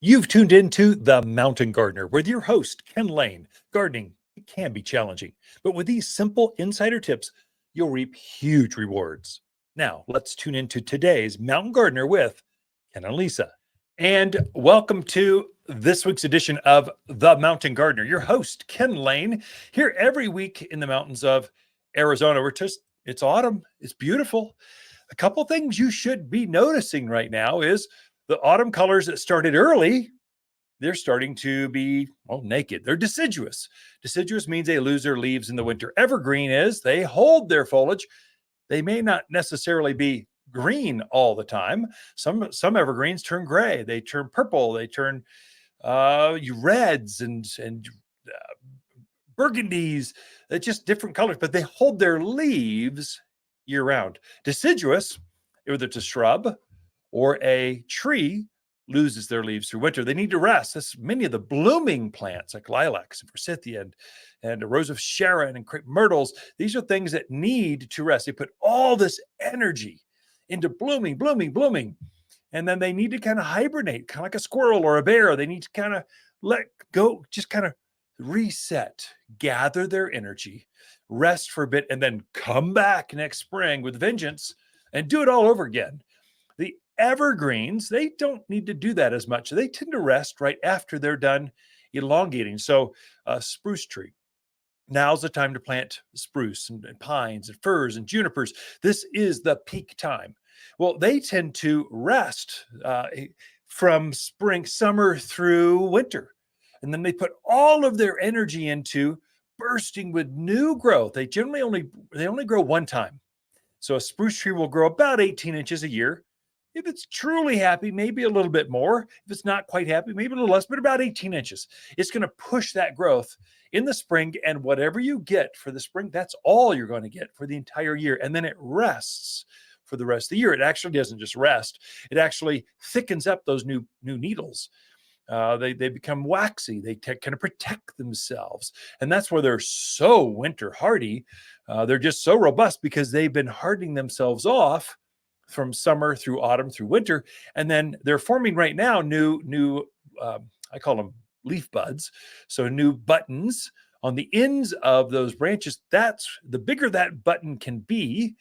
You've tuned into The Mountain Gardener with your host, Ken Lain. Gardening, it can be challenging, but with these simple insider tips, you'll reap huge rewards. Now, let's tune into today's Mountain Gardener with Ken and Lisa. And welcome to this week's edition of The Mountain Gardener. Your host, Ken Lain, here every week in the mountains of Arizona. It's autumn, it's beautiful. A couple things you should be noticing right now is the autumn colors that started early, they're starting to be, well, naked. They're deciduous. Deciduous means they lose their leaves in the winter. Evergreen is they hold their foliage. They may not necessarily be green all the time. Some evergreens turn gray. They turn purple. They turn reds and burgundies. They're just different colors, but they hold their leaves year round. Deciduous, whether it's a shrub or a tree, loses their leaves through winter. They need to rest. Many of the blooming plants like lilacs and forsythia and a rose of Sharon and crepe myrtles, these are things that need to rest. They put all this energy into blooming. And then they need to kind of hibernate, kind of like a squirrel or a bear. They need to kind of let go, just kind of reset, gather their energy, rest for a bit, and then come back next spring with vengeance and do it all over again. The evergreens, they don't need to do that as much. They tend to rest right after they're done elongating. So a spruce tree, now's the time to plant spruce and pines and firs and junipers. This is the peak time. Well, they tend to rest from summer through winter. And then they put all of their energy into bursting with new growth. They only grow one time. So a spruce tree will grow about 18 inches a year. If it's truly happy, maybe a little bit more. If it's not quite happy, maybe a little less, but about 18 inches. It's going to push that growth in the spring, and whatever you get for the spring, that's all you're going to get for the entire year. And then it rests for the rest of the year. It actually doesn't just rest. It actually thickens up those new needles. They become waxy. They kind of protect themselves. And that's why they're so winter hardy. They're just so robust because they've been hardening themselves off from summer through autumn through winter. And then they're forming right now new I call them leaf buds. So new buttons on the ends of those branches. That's the bigger that button can be,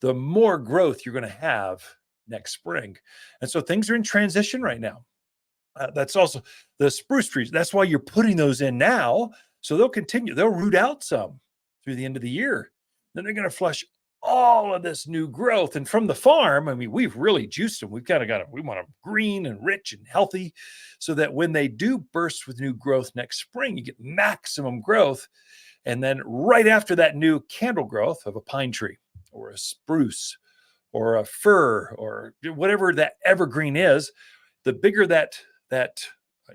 the more growth you're going to have next spring. And so things are in transition right now. That's also the spruce trees. That's why you're putting those in now. So they'll continue. They'll root out some through the end of the year. Then they're going to flush all of this new growth. And from the farm, I mean, we've really juiced them. We want them green and rich and healthy so that when they do burst with new growth next spring, you get maximum growth. And then right after that, new candle growth of a pine tree or a spruce or a fir or whatever that evergreen is, the bigger that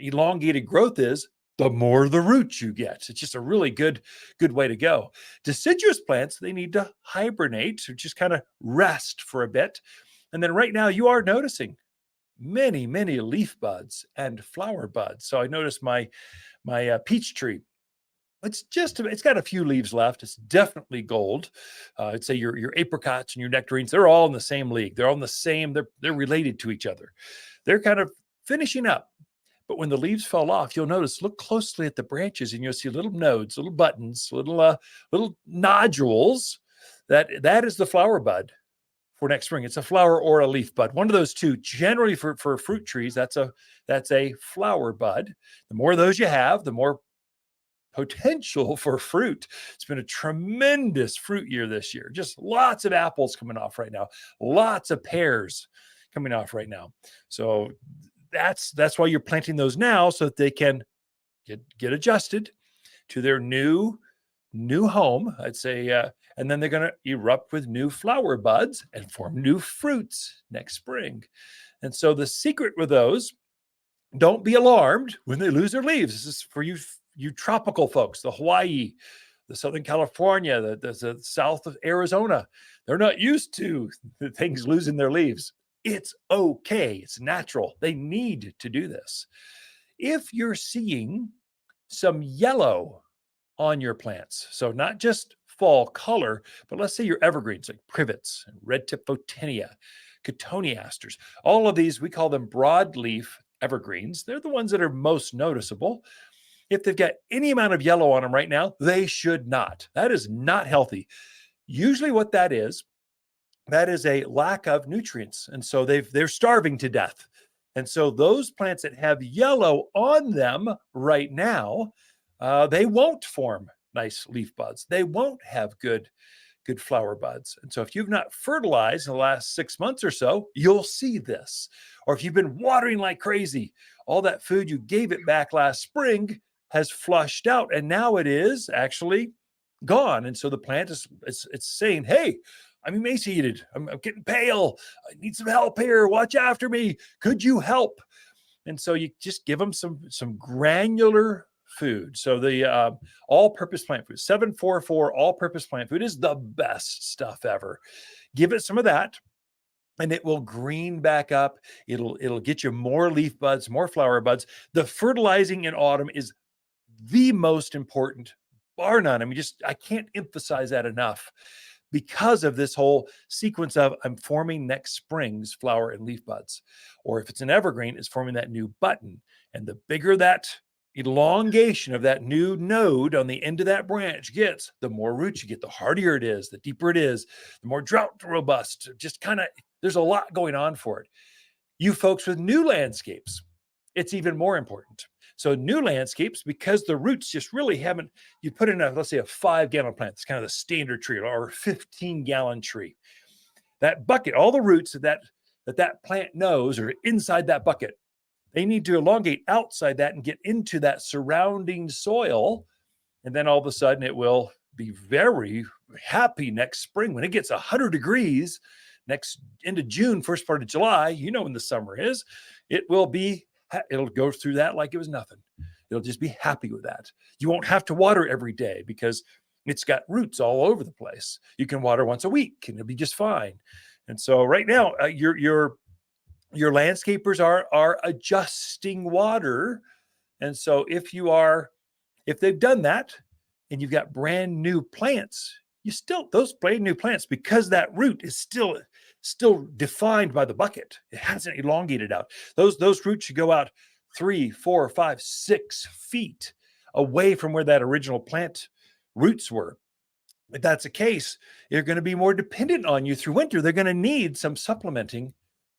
elongated growth is, the more the roots you get. It's just a really good way to go. Deciduous plants, they need to hibernate or just kind of rest for a bit. And then right now you are noticing many leaf buds and flower buds. So I noticed my peach tree. It's got a few leaves left. It's definitely gold. I'd say your apricots and your nectarines, they're all in the same league. They're all in the same, they're related to each other. They're kind of finishing up. But when the leaves fall off, you'll notice, look closely at the branches and you'll see little nodes, little buttons, little nodules. That is the flower bud for next spring. It's a flower or a leaf bud. One of those two. Generally for fruit trees, that's a flower bud. The more of those you have, the more potential for fruit. It's been a tremendous fruit year this year. Just lots of apples coming off right now. Lots of pears coming off right now. So that's why you're planting those now, so that they can get adjusted to their new home, I'd say, and then they're going to erupt with new flower buds and form new fruits next spring. And so the secret with those, don't be alarmed when they lose their leaves. This is for you tropical folks, the Hawaii, the Southern California, the south of Arizona. They're not used to the things losing their leaves. It's okay. It's natural. They need to do this. If you're seeing some yellow on your plants, so not just fall color, but let's say your evergreens like privets and red tip photinia, cotoneasters, all of these, we call them broadleaf evergreens. They're the ones that are most noticeable. If they've got any amount of yellow on them right now, they should not. That is not healthy. Usually what that is a lack of nutrients. And so they're starving to death. And so those plants that have yellow on them right now, they won't form nice leaf buds. They won't have good flower buds. And so if you've not fertilized in the last 6 months or so, you'll see this. Or if you've been watering like crazy, all that food you gave it back last spring has flushed out, and now it is actually gone. And so the plant is saying, hey, I'm emaciated. I'm getting pale. I need some help here. Watch after me. Could you help? And so you just give them some granular food. So the all-purpose plant food, 744 all-purpose plant food is the best stuff ever. Give it some of that, and it will green back up. It'll get you more leaf buds, more flower buds. The fertilizing in autumn is the most important, bar none. I mean, I can't emphasize that enough, because of this whole sequence of I'm forming next spring's flower and leaf buds. Or if it's an evergreen, it's forming that new button. And the bigger that elongation of that new node on the end of that branch gets, the more roots you get, the hardier it is, the deeper it is, the more drought robust. Just kind of, there's a lot going on for it. You folks with new landscapes, it's even more important. So new landscapes, because the roots just really haven't, you put in let's say a 5-gallon plant, it's kind of the standard tree, or a 15-gallon tree. That bucket, all the roots that plant knows are inside that bucket. They need to elongate outside that and get into that surrounding soil. And then all of a sudden it will be very happy next spring when it gets 100 degrees next into June, first part of July, when the summer is, it'll go through that like it was nothing. It'll just be happy with that. You won't have to water every day because it's got roots all over the place. You can water once a week and it'll be just fine. And so right now, your landscapers are adjusting water. And so if they've done that and you've got brand new plants, those brand new plants, because that root is still defined by the bucket, it hasn't elongated out. Those roots should go out 3, 4, 5, 6 feet away from where that original plant roots were. If that's the case, they're going to be more dependent on you through winter. They're going to need some supplementing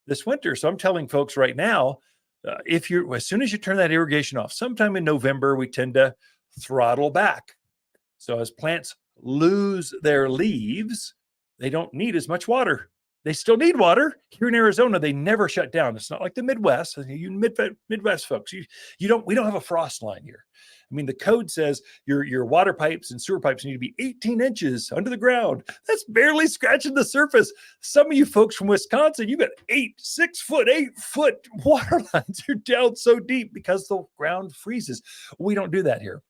this winter. So I'm telling folks right now, as soon as you turn that irrigation off, sometime in November, we tend to throttle back. So as plants lose their leaves, they don't need as much water. They still need water. Here in Arizona, they never shut down. It's not like the Midwest. You Midwest folks, we don't have a frost line here. I mean, the code says your water pipes and sewer pipes need to be 18 inches under the ground. That's barely scratching the surface. Some of you folks from Wisconsin, you got 6 foot, 8 foot water lines. You're down so deep because the ground freezes. We don't do that here.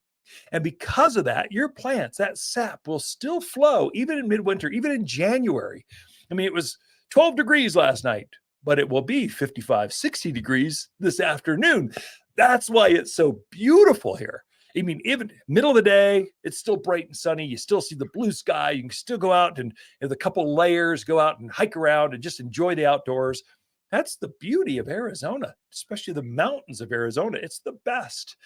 And because of that, your plants, that sap will still flow even in midwinter, even in January. I mean, it was 12 degrees last night, but it will be 55, 60 degrees this afternoon. That's why it's so beautiful here. I mean, even middle of the day, it's still bright and sunny. You still see the blue sky. You can still go out and with a couple layers, go out and hike around and just enjoy the outdoors. That's the beauty of Arizona, especially the mountains of Arizona. It's the best.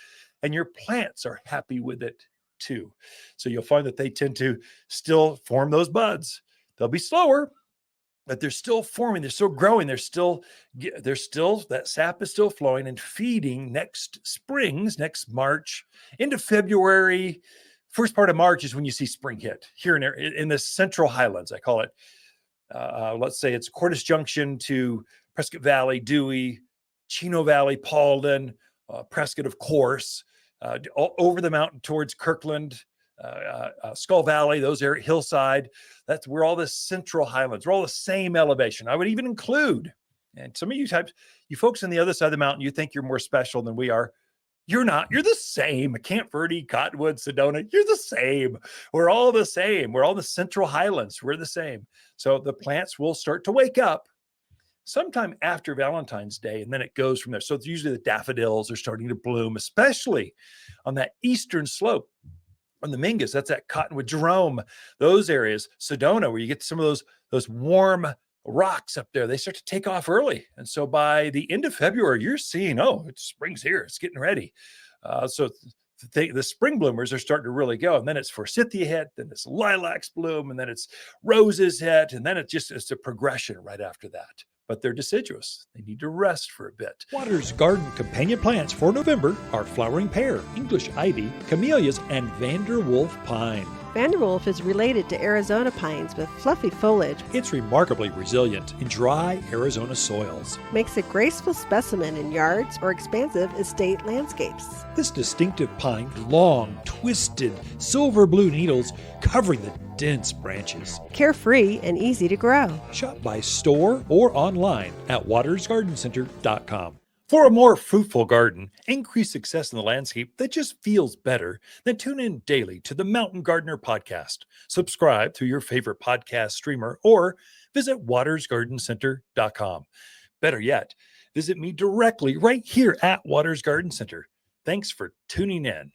And your plants are happy with it too. So you'll find that they tend to still form those buds. They'll be slower, but they're still forming. They're still growing. They're still, that sap is still flowing and feeding next March into February. First part of March is when you see spring hit here in the Central Highlands. I call it, let's say it's Cordes Junction to Prescott Valley, Dewey, Chino Valley, Paulden, Prescott, of course, over the mountain towards Kirkland, Skull Valley, those areas, Hillside. That's where all the Central Highlands, we're all the same elevation. I would even include, and some of you folks on the other side of the mountain, you think you're more special than we are. You're not. You're the same. Camp Verde, Cottonwood, Sedona, you're the same. We're all the same. We're all the Central Highlands. We're the same. So the plants will start to wake up sometime after Valentine's Day, and then it goes from there. So it's usually the daffodils are starting to bloom, especially on that eastern slope on the Mingus. That's that Cottonwood, Jerome, those areas, Sedona, where you get some of those warm rocks up there, they start to take off early. And so by the end of February, you're seeing, oh, it's spring's here, it's getting ready. The spring bloomers are starting to really go. And then it's forsythia hit, then it's lilacs bloom, and then it's roses hit. And then it's a progression right after that. But they're deciduous. They need to rest for a bit. Waters Garden companion plants for November are flowering pear, English ivy, camellias, and Vanderwolf pine. Vanderwolf is related to Arizona pines with fluffy foliage. It's remarkably resilient in dry Arizona soils. Makes a graceful specimen in yards or expansive estate landscapes. This distinctive pine, long, twisted, silver blue needles covering the dense branches. Carefree and easy to grow. Shop by store or online at watersgardencenter.com. For a more fruitful garden, increased success in the landscape that just feels better, then tune in daily to the Mountain Gardener podcast. Subscribe through your favorite podcast streamer or visit watersgardencenter.com. Better yet, visit me directly right here at Waters Garden Center. Thanks for tuning in.